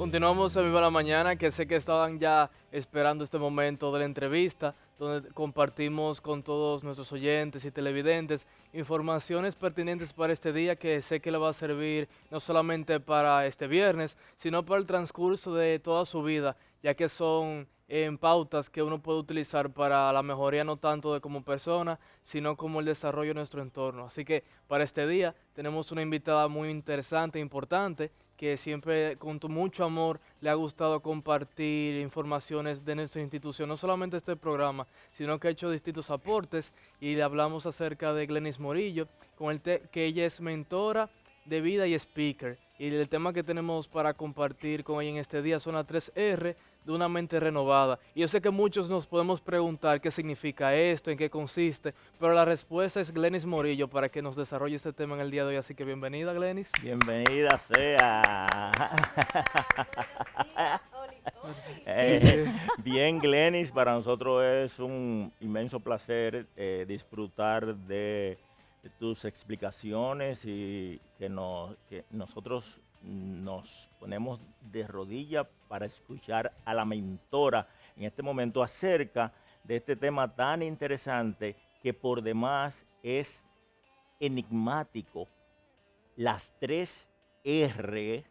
Continuamos a Viva la Mañana, que sé que estaban ya esperando este momento de la entrevista, donde compartimos con todos nuestros oyentes y televidentes informaciones pertinentes para este día que sé que le va a servir no solamente para este viernes, sino para el transcurso de toda su vida, ya que son pautas que uno puede utilizar para la mejoría no tanto de como persona, sino como el desarrollo de nuestro entorno. Así que para este día tenemos una invitada muy interesante e importante que siempre con mucho amor le ha gustado compartir informaciones de nuestra institución, no solamente este programa, sino que ha hecho distintos aportes y le hablamos acerca de Glenis Morillo, que ella es mentora de vida y speaker. Y el tema que tenemos para compartir con ella en este día son las 3R de una mente renovada. Y yo sé que muchos nos podemos preguntar qué significa esto, en qué consiste, pero la respuesta es Glenis Morillo para que nos desarrolle este tema en el día de hoy. Así que bienvenida, Glenis. Bienvenida sea. Sí. Bien, Glenis, para nosotros es un inmenso placer disfrutar de tus explicaciones y que nosotros nos ponemos de rodillas para escuchar a la mentora en este momento acerca de este tema tan interesante que por demás es enigmático, las 3R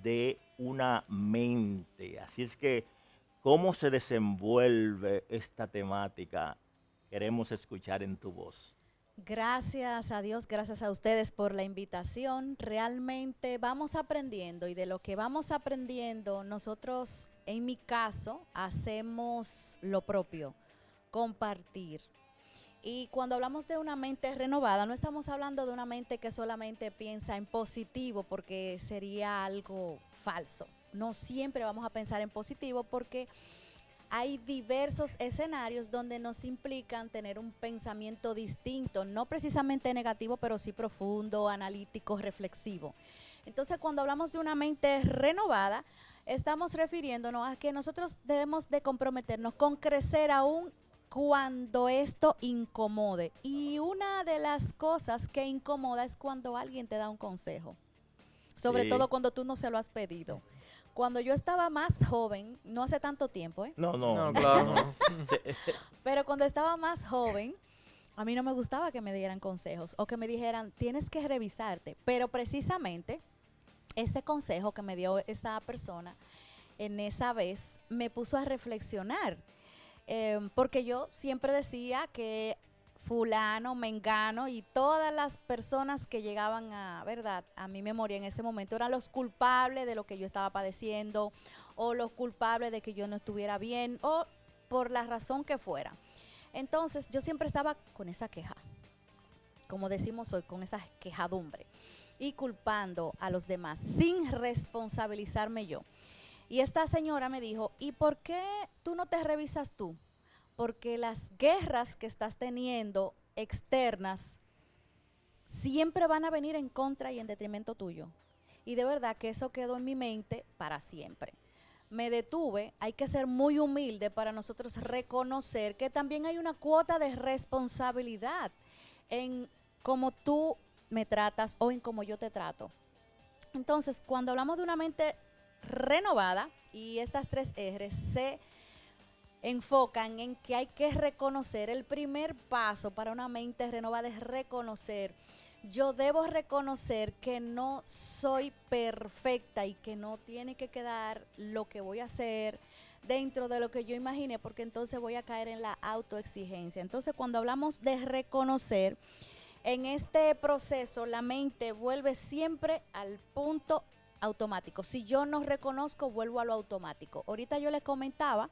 de una mente. Así es que, ¿cómo se desenvuelve esta temática? Queremos escuchar en tu voz. Gracias a Dios, gracias a ustedes por la invitación. Realmente vamos aprendiendo y de lo que vamos aprendiendo, nosotros, en mi caso, hacemos lo propio, compartir. Y cuando hablamos de una mente renovada, no estamos hablando de una mente que solamente piensa en positivo porque sería algo falso. No siempre vamos a pensar en positivo porque hay diversos escenarios donde nos implican tener un pensamiento distinto, no precisamente negativo, pero sí profundo, analítico, reflexivo. Entonces, cuando hablamos de una mente renovada, estamos refiriéndonos a que nosotros debemos de comprometernos con crecer aún cuando esto incomode. Y una de las cosas que incomoda es cuando alguien te da un consejo, sobre Sí. todo cuando tú no se lo has pedido. Cuando yo estaba más joven, no hace tanto tiempo, No, no, No, no, claro, no. no. pero cuando estaba más joven, a mí no me gustaba que me dieran consejos o que me dijeran, tienes que revisarte. Pero precisamente ese consejo que me dio esa persona en esa vez me puso a reflexionar. Porque yo siempre decía que fulano, mengano y todas las personas que llegaban a, verdad, a mi memoria en ese momento eran los culpables de lo que yo estaba padeciendo o los culpables de que yo no estuviera bien o por la razón que fuera. Entonces yo siempre estaba con esa queja, como decimos hoy, con esa quejadumbre y culpando a los demás sin responsabilizarme yo. Y esta señora me dijo, ¿y por qué tú no te revisas tú? Porque las guerras que estás teniendo externas siempre van a venir en contra y en detrimento tuyo. Y de verdad que eso quedó en mi mente para siempre. Me detuve, hay que ser muy humilde para nosotros reconocer que también hay una cuota de responsabilidad en cómo tú me tratas o en cómo yo te trato. Entonces, cuando hablamos de una mente renovada y estas 3R se enfocan en que hay que reconocer, el primer paso para una mente renovada es reconocer. Yo debo reconocer que no soy perfecta y que no tiene que quedar lo que voy a hacer dentro de lo que yo imaginé, porque entonces voy a caer en la autoexigencia. Entonces, cuando hablamos de reconocer, en este proceso la mente vuelve siempre al punto automático. Si yo no reconozco, vuelvo a lo automático. Ahorita yo les comentaba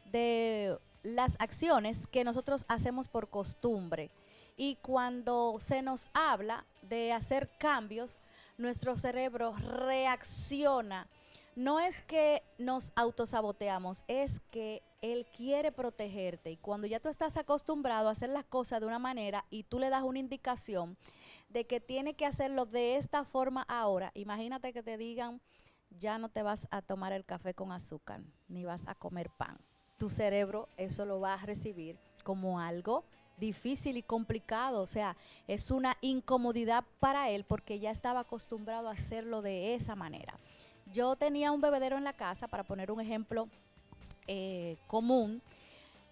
de las acciones que nosotros hacemos por costumbre. Y cuando se nos habla de hacer cambios, nuestro cerebro reacciona. No es que nos autosaboteamos, es que él quiere protegerte. Y cuando ya tú estás acostumbrado a hacer las cosas de una manera y tú le das una indicación de que tiene que hacerlo de esta forma ahora, imagínate que te digan, ya no te vas a tomar el café con azúcar, ni vas a comer pan. Tu cerebro eso lo va a recibir como algo difícil y complicado, o sea, es una incomodidad para él porque ya estaba acostumbrado a hacerlo de esa manera. yo tenía un bebedero en la casa, para poner un ejemplo común,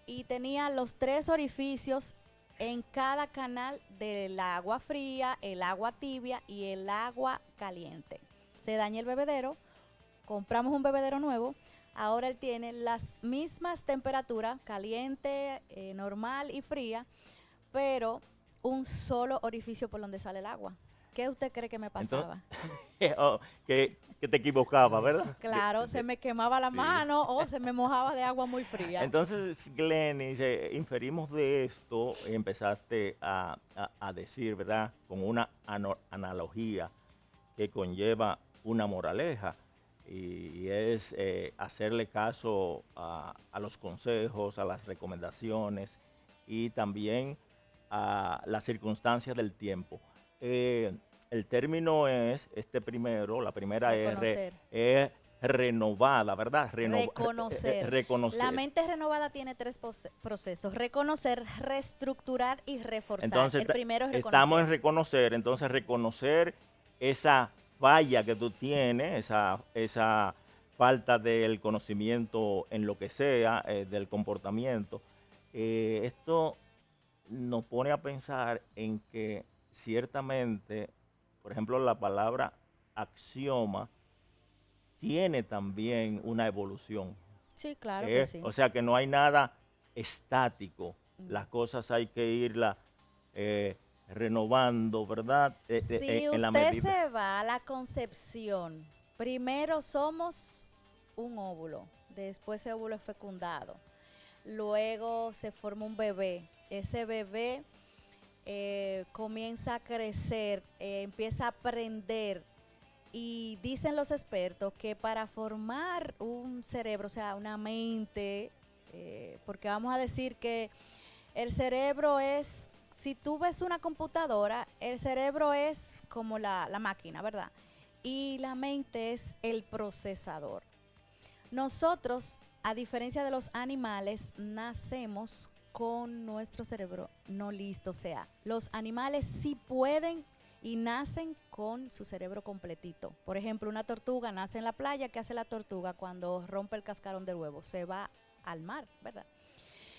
y tenía los 3 orificios en cada canal del agua fría, el agua tibia y el agua caliente. Se daña el bebedero, compramos un bebedero nuevo, ahora él tiene las mismas temperaturas, caliente, normal y fría, pero un solo orificio por donde sale el agua. ¿Qué usted cree que me pasaba? Oh, que te equivocaba, ¿verdad? Claro, se me quemaba la Sí. mano o se me mojaba de agua muy fría. Entonces, Glenis, inferimos de esto, empezaste a decir, ¿verdad? Con una analogía que conlleva una moraleja y es hacerle caso a los consejos, a las recomendaciones y también a las circunstancias del tiempo. El término es, primero, la primera R, Reconocer. es renovada, ¿verdad? Reconocer. Reconocer. La mente renovada tiene 3 procesos: reconocer, reestructurar y reforzar. Entonces, El primero es estamos en reconocer. reconocer, entonces reconocer esa falla que tú tienes, esa falta del conocimiento en lo que sea, del comportamiento. Esto nos pone a pensar en que ciertamente, por ejemplo, la palabra axioma tiene también una evolución. Sí, claro que sí. O sea que no hay nada estático. Mm. Las cosas hay que irlas renovando, ¿verdad? Si En la usted medida. se va a la concepción, primero somos un óvulo, después ese óvulo es fecundado, luego se forma un bebé, ese bebé comienza a crecer, empieza a aprender, y dicen los expertos que para formar un cerebro, o sea, una mente, porque vamos a decir que el cerebro es, si tú ves una computadora, el cerebro es como la máquina, ¿verdad? Y la mente es el procesador. Nosotros, a diferencia de los animales, nacemos con nuestro cerebro no listo. O sea, los animales sí pueden y nacen con su cerebro completito. Por ejemplo, una tortuga nace en la playa. ¿Qué hace la tortuga cuando rompe el cascarón del huevo? Se va al mar, ¿verdad?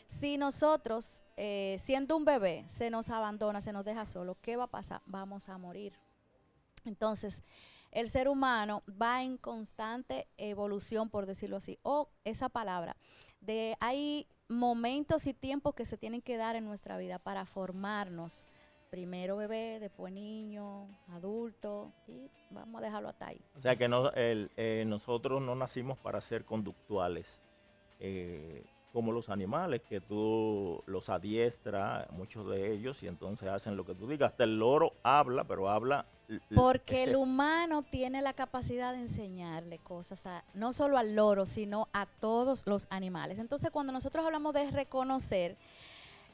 Si nosotros, siendo un bebé, se nos abandona, se nos deja solo, ¿qué va a pasar? Vamos a morir. Entonces, el ser humano va en constante evolución, por decirlo así, o esa palabra, hay momentos y tiempos que se tienen que dar en nuestra vida para formarnos. Primero bebé, después niño, adulto, y vamos a dejarlo hasta ahí. O sea que nosotros no nacimos para ser conductuales, como los animales, que tú los adiestras, muchos de ellos, y entonces hacen lo que tú digas. Hasta el loro habla, pero habla. Porque el humano tiene la capacidad de enseñarle cosas, no solo al loro, sino a todos los animales. Entonces, cuando nosotros hablamos de reconocer,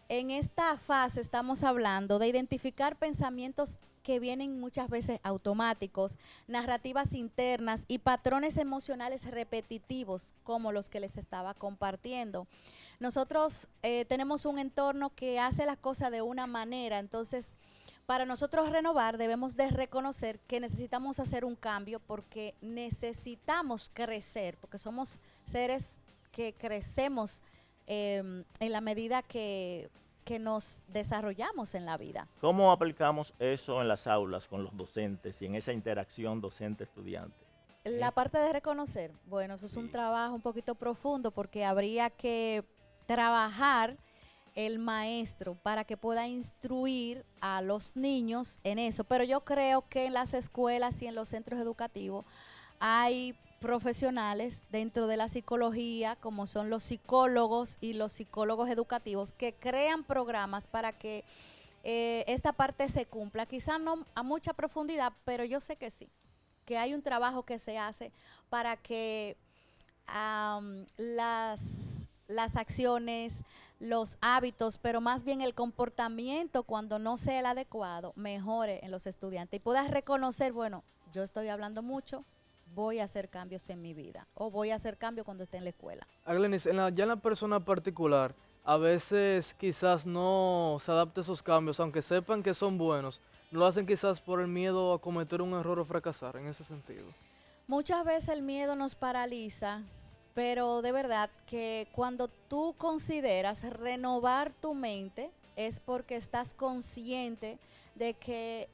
en esta fase estamos hablando de identificar pensamientos que vienen muchas veces automáticos, narrativas internas y patrones emocionales repetitivos, como los que les estaba compartiendo. Nosotros tenemos un entorno que hace las cosas de una manera, entonces para nosotros renovar debemos de reconocer que necesitamos hacer un cambio, porque necesitamos crecer, porque somos seres que crecemos en la medida que nos desarrollamos en la vida. ¿Cómo aplicamos eso en las aulas con los docentes y en esa interacción docente-estudiante? La parte de reconocer, bueno, eso es un trabajo un poquito profundo, porque habría que trabajar el maestro para que pueda instruir a los niños en eso. Pero yo creo que en las escuelas y en los centros educativos hay profesionales dentro de la psicología, como son los psicólogos y los psicólogos educativos, que crean programas para que esta parte se cumpla. Quizás no a mucha profundidad, pero yo sé que sí, que hay un trabajo que se hace para que las acciones, los hábitos, pero más bien el comportamiento, cuando no sea el adecuado, mejore en los estudiantes y puedas reconocer, bueno, yo estoy hablando mucho, voy a hacer cambios en mi vida, o voy a hacer cambios cuando esté en la escuela. Glenis, ya en la persona particular, a veces quizás no se adapte a esos cambios, aunque sepan que son buenos, no lo hacen quizás por el miedo a cometer un error o fracasar en ese sentido. Muchas veces el miedo nos paraliza, pero de verdad que cuando tú consideras renovar tu mente es porque estás consciente de que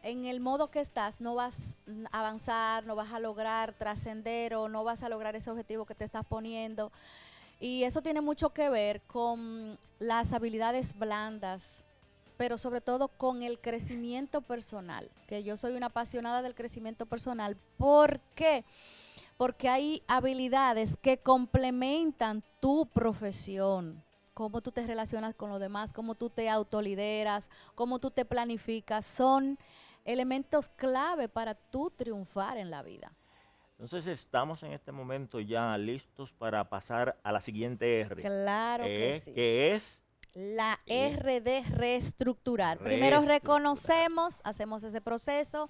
en el modo que estás no vas a avanzar, no vas a lograr trascender o no vas a lograr ese objetivo que te estás poniendo. Y eso tiene mucho que ver con las habilidades blandas, pero sobre todo con el crecimiento personal, que yo soy una apasionada del crecimiento personal. ¿Por qué? Porque hay habilidades que complementan tu profesión, cómo tú te relacionas con los demás, cómo tú te autolideras, cómo tú te planificas, son elementos clave para tú triunfar en la vida. Entonces estamos en este momento ya listos para pasar a la siguiente R, Claro que sí. que es La eh, R de reestructurar. Primero reestructurar. reconocemos, hacemos ese proceso,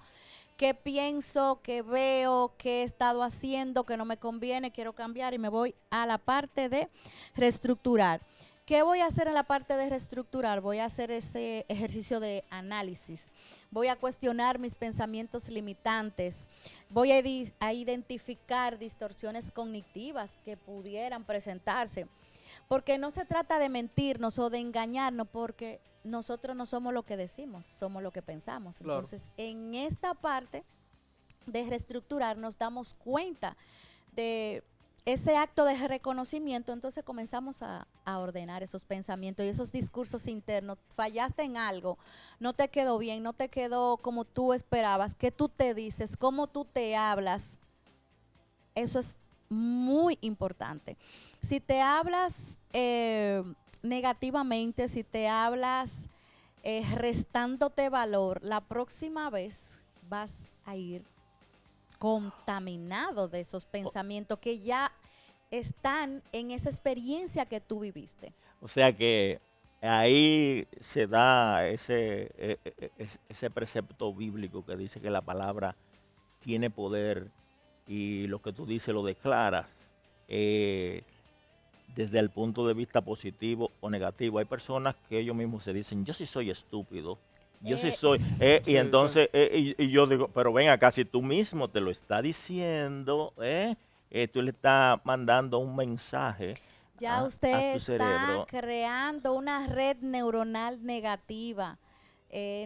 qué pienso, qué veo, qué he estado haciendo, que no me conviene, quiero cambiar y me voy a la parte de reestructurar. ¿Qué voy a hacer en la parte de reestructurar? Voy a hacer ese ejercicio de análisis. Voy a cuestionar mis pensamientos limitantes. Voy a identificar distorsiones cognitivas que pudieran presentarse. Porque no se trata de mentirnos o de engañarnos, porque nosotros no somos lo que decimos, somos lo que pensamos. Claro. Entonces, en esta parte de reestructurar nos damos cuenta de ese acto de reconocimiento, entonces comenzamos a ordenar esos pensamientos y esos discursos internos. Fallaste en algo, no te quedó bien, no te quedó como tú esperabas, qué tú te dices, cómo tú te hablas. Eso es muy importante. Si te hablas negativamente, si te hablas restándote valor, la próxima vez vas a ir contaminado de esos pensamientos que ya están en esa experiencia que tú viviste. O sea que ahí se da ese precepto bíblico que dice que la palabra tiene poder y lo que tú dices lo declaras desde el punto de vista positivo o negativo. Hay personas que ellos mismos se dicen, yo sí soy estúpido, yo sí soy, y Sí, entonces, y yo digo, pero ven acá, si tú mismo te lo estás diciendo, tú le estás mandando un mensaje Ya a usted tu está cerebro. creando una red neuronal negativa.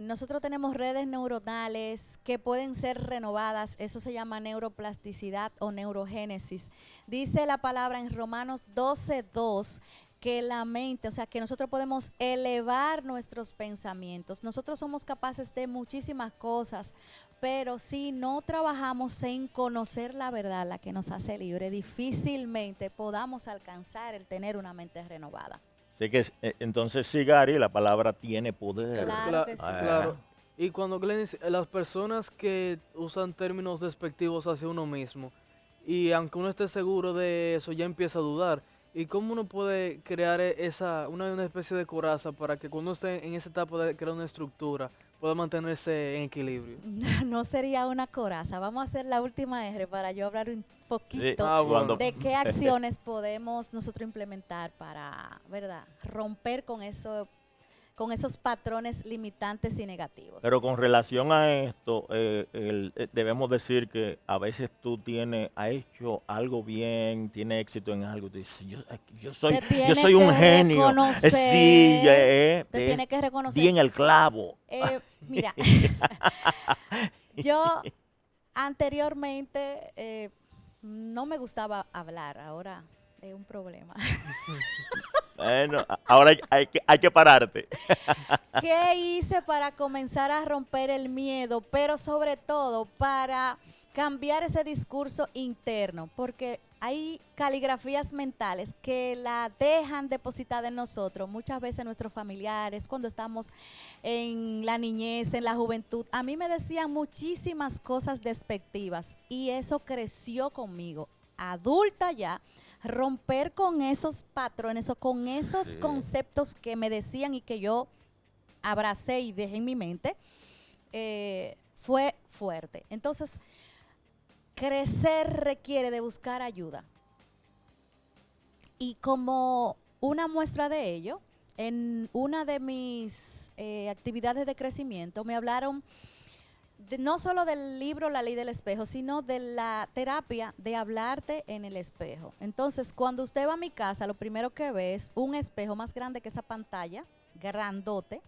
Nosotros tenemos redes neuronales que pueden ser renovadas, eso se llama neuroplasticidad o neurogénesis. Dice la palabra en Romanos 12:2 que la mente, o sea, que nosotros podemos elevar nuestros pensamientos. Nosotros somos capaces de muchísimas cosas, pero si no trabajamos en conocer la verdad, la que nos hace libre, difícilmente podamos alcanzar el tener una mente renovada. Así que entonces sí, Gary, la palabra tiene poder. Claro que sí. Claro. Y cuando Glenis, las personas que usan términos despectivos hacia uno mismo, y aunque uno esté seguro de eso, ya empieza a dudar. ¿Y cómo uno puede crear una especie de coraza para que cuando uno esté en esa etapa de crear una estructura, pueda mantenerse en equilibrio? No sería una coraza. Vamos a hacer la última R para yo hablar un Sí, poquito Bueno. de qué acciones podemos nosotros implementar para, ¿verdad?, romper con eso, con esos patrones limitantes y negativos. Pero con relación a esto, debemos decir que a veces tú has hecho algo bien, tienes éxito en algo, tú dices, yo soy, Te yo tiene soy un que genio. reconocer, Sí, te tiene que di reconocer. en el clavo. Mira, yo anteriormente no me gustaba hablar, ahora es un problema. Bueno, ahora hay que pararte. ¿Qué hice para comenzar a romper el miedo? Pero sobre todo para cambiar ese discurso interno, porque hay caligrafías mentales que la dejan depositada en nosotros, muchas veces nuestros familiares, cuando estamos en la niñez, en la juventud. A mí me decían muchísimas cosas despectivas y eso creció conmigo. Adulta ya, romper con esos patrones o con esos Sí. conceptos que me decían y que yo abracé y dejé en mi mente, fue fuerte. Entonces, crecer requiere de buscar ayuda. Y como una muestra de ello, en una de mis actividades de crecimiento me hablaron no solo del libro La Ley del Espejo, sino de la terapia de hablarte en el espejo. Entonces, cuando usted va a mi casa, lo primero que ve es un espejo más grande que esa pantalla, grandote,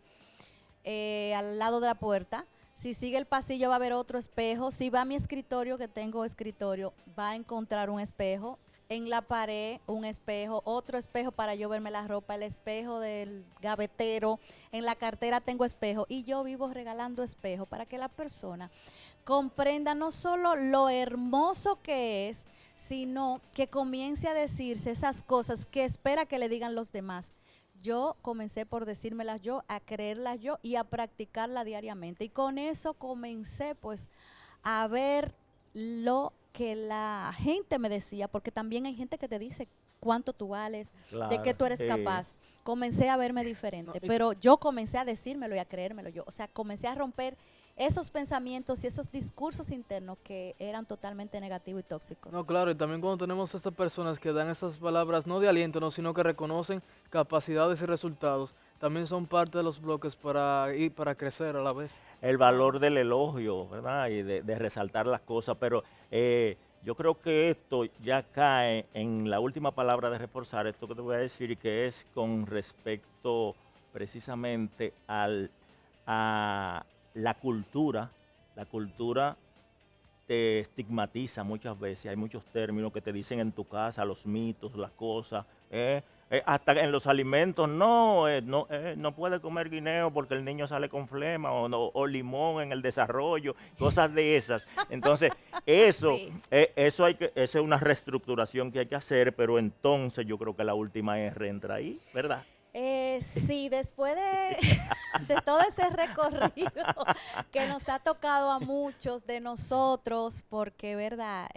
al lado de la puerta. Si sigue el pasillo va a haber otro espejo. Si va a mi escritorio, que tengo escritorio, va a encontrar un espejo. En la pared, un espejo, otro espejo para yo verme la ropa, el espejo del gavetero, en la cartera tengo espejo y yo vivo regalando espejo para que la persona comprenda no solo lo hermoso que es, sino que comience a decirse esas cosas que espera que le digan los demás. Yo comencé por decírmelas yo, a creerlas yo y a practicarla diariamente. Y con eso comencé pues a ver lo que la gente me decía, porque también hay gente que te dice cuánto tú vales, de qué tú eres capaz. Comencé a verme diferente, pero yo comencé a decírmelo y a creérmelo yo. O sea, comencé a romper esos pensamientos y esos discursos internos que eran totalmente negativos y tóxicos. No, claro, y también cuando tenemos a estas personas que dan esas palabras no de aliento, no, sino que reconocen capacidades y resultados, también son parte de los bloques para crecer a la vez. El valor del elogio, ¿verdad? Y de resaltar las cosas, pero yo creo que esto ya cae en la última palabra de reforzar esto que te voy a decir, y que es con respecto precisamente a la cultura. La cultura te estigmatiza muchas veces, hay muchos términos que te dicen en tu casa, los mitos, las cosas, hasta en los alimentos, no puede comer guineo porque el niño sale con flema, o limón en el desarrollo, cosas de esas. Entonces, eso, Sí. eso es una reestructuración que hay que hacer, pero entonces yo creo que la última R entra ahí, ¿verdad? Sí, después de todo ese recorrido que nos ha tocado a muchos de nosotros, porque, ¿verdad?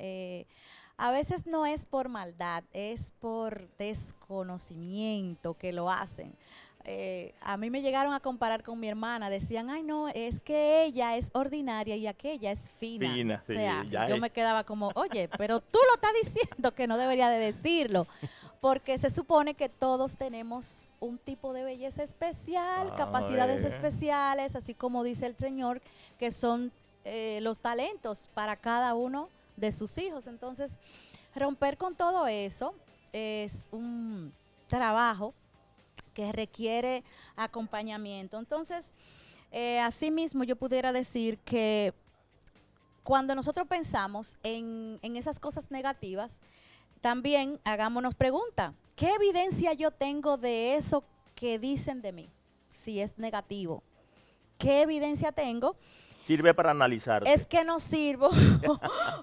A veces no es por maldad, es por desconocimiento que lo hacen. A mí me llegaron a comparar con mi hermana, decían, ay no, es que ella es ordinaria y aquella es fina. Fina, O sea, sí, ya yo es. me quedaba como, oye, pero tú lo estás diciendo que no debería de decirlo, porque se supone que todos tenemos un tipo de belleza especial, capacidades especiales, así como dice el Señor, que son los talentos para cada uno de sus hijos. Entonces, romper con todo eso es un trabajo que requiere acompañamiento. Entonces, asimismo, yo pudiera decir que cuando nosotros pensamos en esas cosas negativas, también hagámonos preguntas, ¿qué evidencia yo tengo de eso que dicen de mí? Si es negativo, ¿qué evidencia tengo? Sirve para analizarte. ¿Es que no sirvo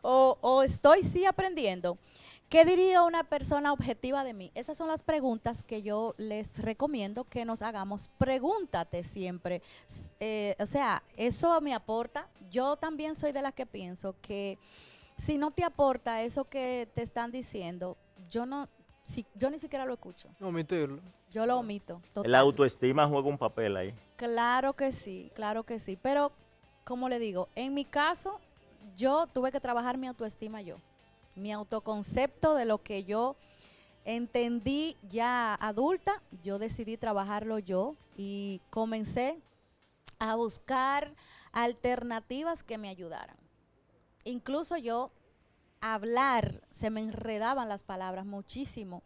o estoy sí aprendiendo? ¿Qué diría una persona objetiva de mí? Esas son las preguntas que yo les recomiendo que nos hagamos. Pregúntate siempre. O sea, eso me aporta. Yo también soy de las que pienso que si no te aporta eso que te están diciendo, yo ni siquiera lo escucho. Omitirlo. Yo lo omito. Total. La autoestima juega un papel ahí. Claro que sí, claro que sí. Pero, como le digo, en mi caso, yo tuve que trabajar mi autoestima yo. Mi autoconcepto de lo que yo entendí ya adulta, yo decidí trabajarlo yo y comencé a buscar alternativas que me ayudaran. Incluso yo hablar, se me enredaban las palabras muchísimo,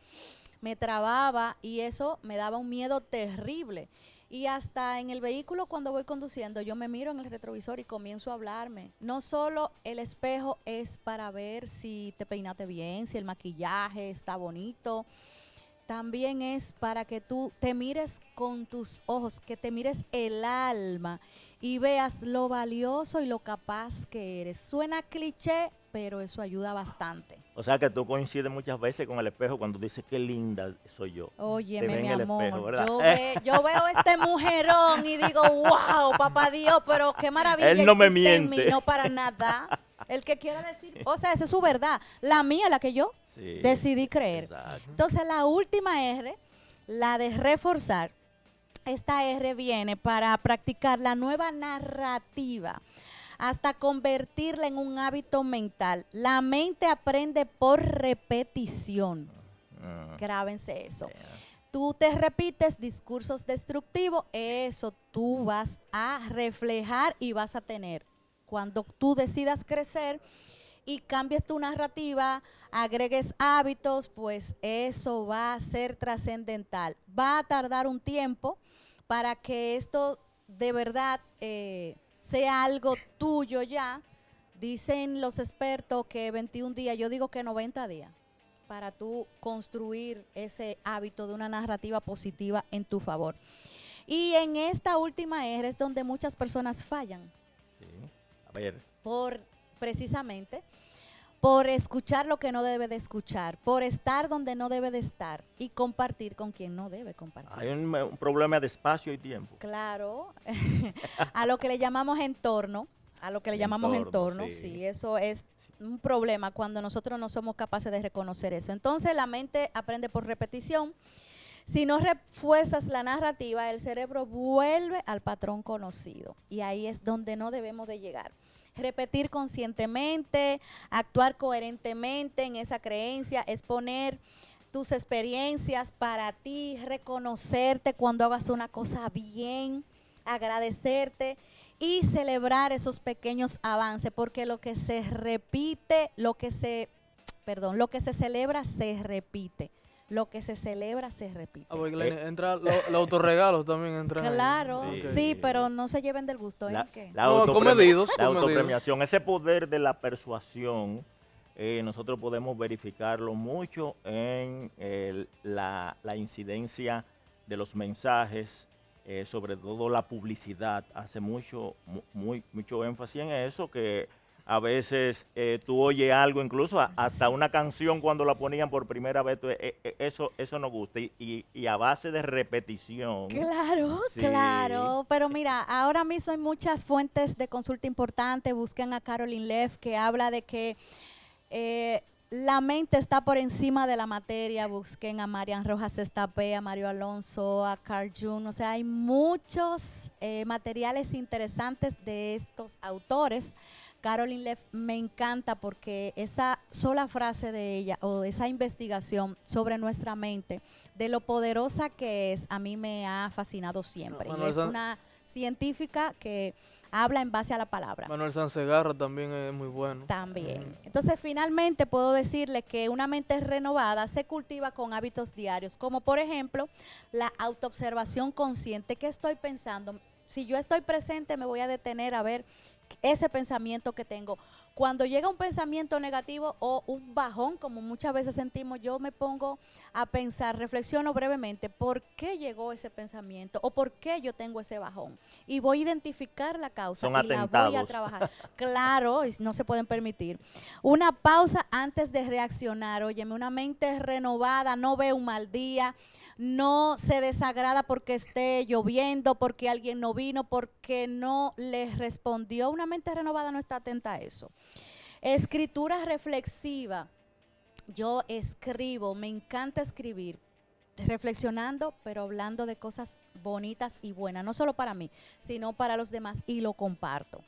me trababa y eso me daba un miedo terrible. Y hasta en el vehículo cuando voy conduciendo, yo me miro en el retrovisor y comienzo a hablarme. No solo el espejo es para ver si te peinaste bien, si el maquillaje está bonito. También es para que tú te mires con tus ojos, que te mires el alma y veas lo valioso y lo capaz que eres. Suena cliché, pero eso ayuda bastante. O sea que tú coincides muchas veces con el espejo cuando dices qué linda soy yo. Óyeme, mi en el amor, espejo, ¿verdad? yo veo este mujerón y digo, wow, papá Dios, pero qué maravilla. Él no me existe en mí, miente. no para nada. El que quiera decir, o sea, esa es su verdad. La mía, la que yo Sí, decidí creer. exacto. Entonces, la última R, la de reforzar, esta R viene para practicar la nueva narrativa hasta convertirla en un hábito mental. La mente aprende por repetición. Grábense eso. Tú te repites discursos destructivos, eso tú vas a reflejar y vas a tener. Cuando tú decidas crecer y cambies tu narrativa, agregues hábitos, pues eso va a ser trascendental. Va a tardar un tiempo para que esto de verdad sea algo tuyo ya. Dicen los expertos que 21 días, yo digo que 90 días, para tú construir ese hábito de una narrativa positiva en tu favor. Y en esta última R es donde muchas personas fallan. Sí. A ver. Precisamente por escuchar lo que no debe de escuchar, por estar donde no debe de estar y compartir con quien no debe compartir. Hay un problema de espacio y tiempo. Claro, a lo que le llamamos entorno, sí, eso es un problema cuando nosotros no somos capaces de reconocer eso. Entonces la mente aprende por repetición. Si no refuerzas la narrativa, el cerebro vuelve al patrón conocido y ahí es donde no debemos de llegar. Repetir conscientemente, actuar coherentemente en esa creencia, exponer tus experiencias para ti, reconocerte cuando hagas una cosa bien, agradecerte y celebrar esos pequeños avances, porque lo que se repite, lo que se celebra se repite. Lo que se celebra se repite. Pues, Glenny, entra los autorregalos también entran. Claro, ahí. Sí, pero no se lleven del gusto. La Comedidos. autopremiación, ese poder de la persuasión, nosotros podemos verificarlo mucho en la incidencia de los mensajes, sobre todo la publicidad. Hace mucho énfasis en eso, que a veces tú oyes algo, incluso hasta una canción cuando la ponían por primera vez, eso nos gusta. Y a base de repetición. Claro, sí. Claro. Pero mira, ahora mismo hay muchas fuentes de consulta importantes. Busquen a Caroline Leaf, que habla de que la mente está por encima de la materia. Busquen a Marian Rojas Estapé, a Mario Alonso, a Carl Jung. O sea, hay muchos materiales interesantes de estos autores. Caroline Leaf me encanta porque esa sola frase de ella o esa investigación sobre nuestra mente, de lo poderosa que es, a mí me ha fascinado siempre. Y es una científica que habla en base a la palabra. Manuel Sansegarra también es muy bueno. También. Entonces, finalmente puedo decirle que una mente renovada se cultiva con hábitos diarios, como por ejemplo la autoobservación consciente. ¿Qué estoy pensando? Si yo estoy presente, me voy a detener a ver ese pensamiento que tengo. Cuando llega un pensamiento negativo o un bajón, como muchas veces sentimos, yo me pongo a pensar, reflexiono brevemente, ¿por qué llegó ese pensamiento? ¿O por qué yo tengo ese bajón? Y voy a identificar la causa y la voy a trabajar. Claro, no se pueden permitir. Una pausa antes de reaccionar. Óyeme, una mente renovada no ve un mal día, no se desagrada porque esté lloviendo, porque alguien no vino, porque no le respondió. Una mente renovada no está atenta a eso. Escritura reflexiva. Yo escribo, me encanta escribir, reflexionando, pero hablando de cosas bonitas y buenas, no solo para mí, sino para los demás, y lo comparto.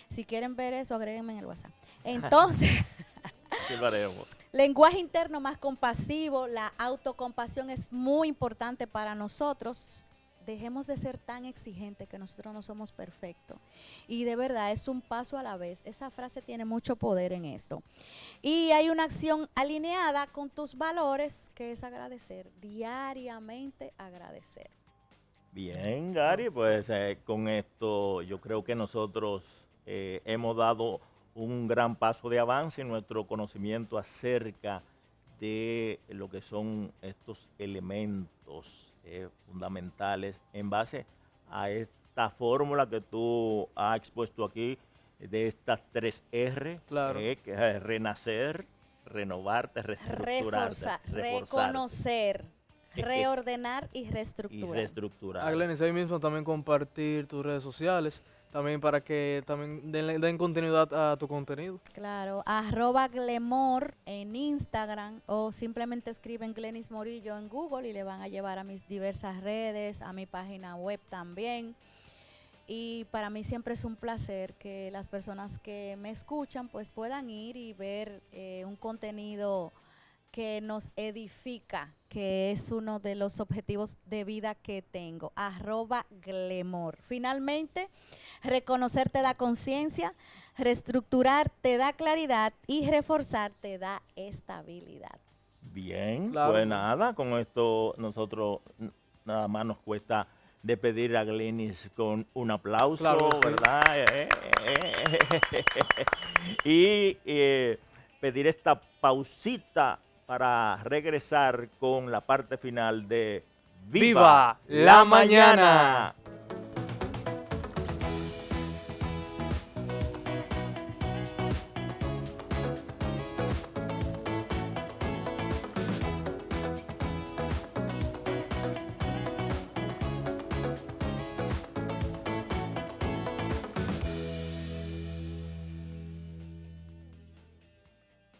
Si quieren ver eso, agréguenme en el WhatsApp. Entonces, sí lo haremos. Lenguaje interno más compasivo, la autocompasión es muy importante para nosotros. Dejemos de ser tan exigentes, que nosotros no somos perfectos. Y de verdad es un paso a la vez. Esa frase tiene mucho poder en esto. Y hay una acción alineada con tus valores, que es agradecer, diariamente agradecer. Bien, Gary, pues con esto yo creo que nosotros hemos dado un gran paso de avance en nuestro conocimiento acerca de lo que son estos elementos fundamentales en base a esta fórmula que tú has expuesto aquí de estas 3 R, claro. Que es renacer, renovarte, reestructurarte, reconocer, reordenar y reestructurar. A Glenny, ahí mismo también compartir tus redes sociales, también para que también den continuidad a tu contenido. Claro, @Glemor en Instagram, o simplemente escriben Glenis Morillo en Google y le van a llevar a mis diversas redes, a mi página web también. Y para mí siempre es un placer que las personas que me escuchan pues puedan ir y ver un contenido que nos edifica, que es uno de los objetivos de vida que tengo, @Glemor. Finalmente, reconocer te da conciencia, Reestructurar te da claridad y reforzar te da estabilidad. Bien, Claro. pues nada, con esto nosotros nada más nos cuesta despedir a Glenis con un aplauso, Claro que sí. ¿verdad? Y pedir esta pausita para regresar con la parte final de ¡Viva la mañana!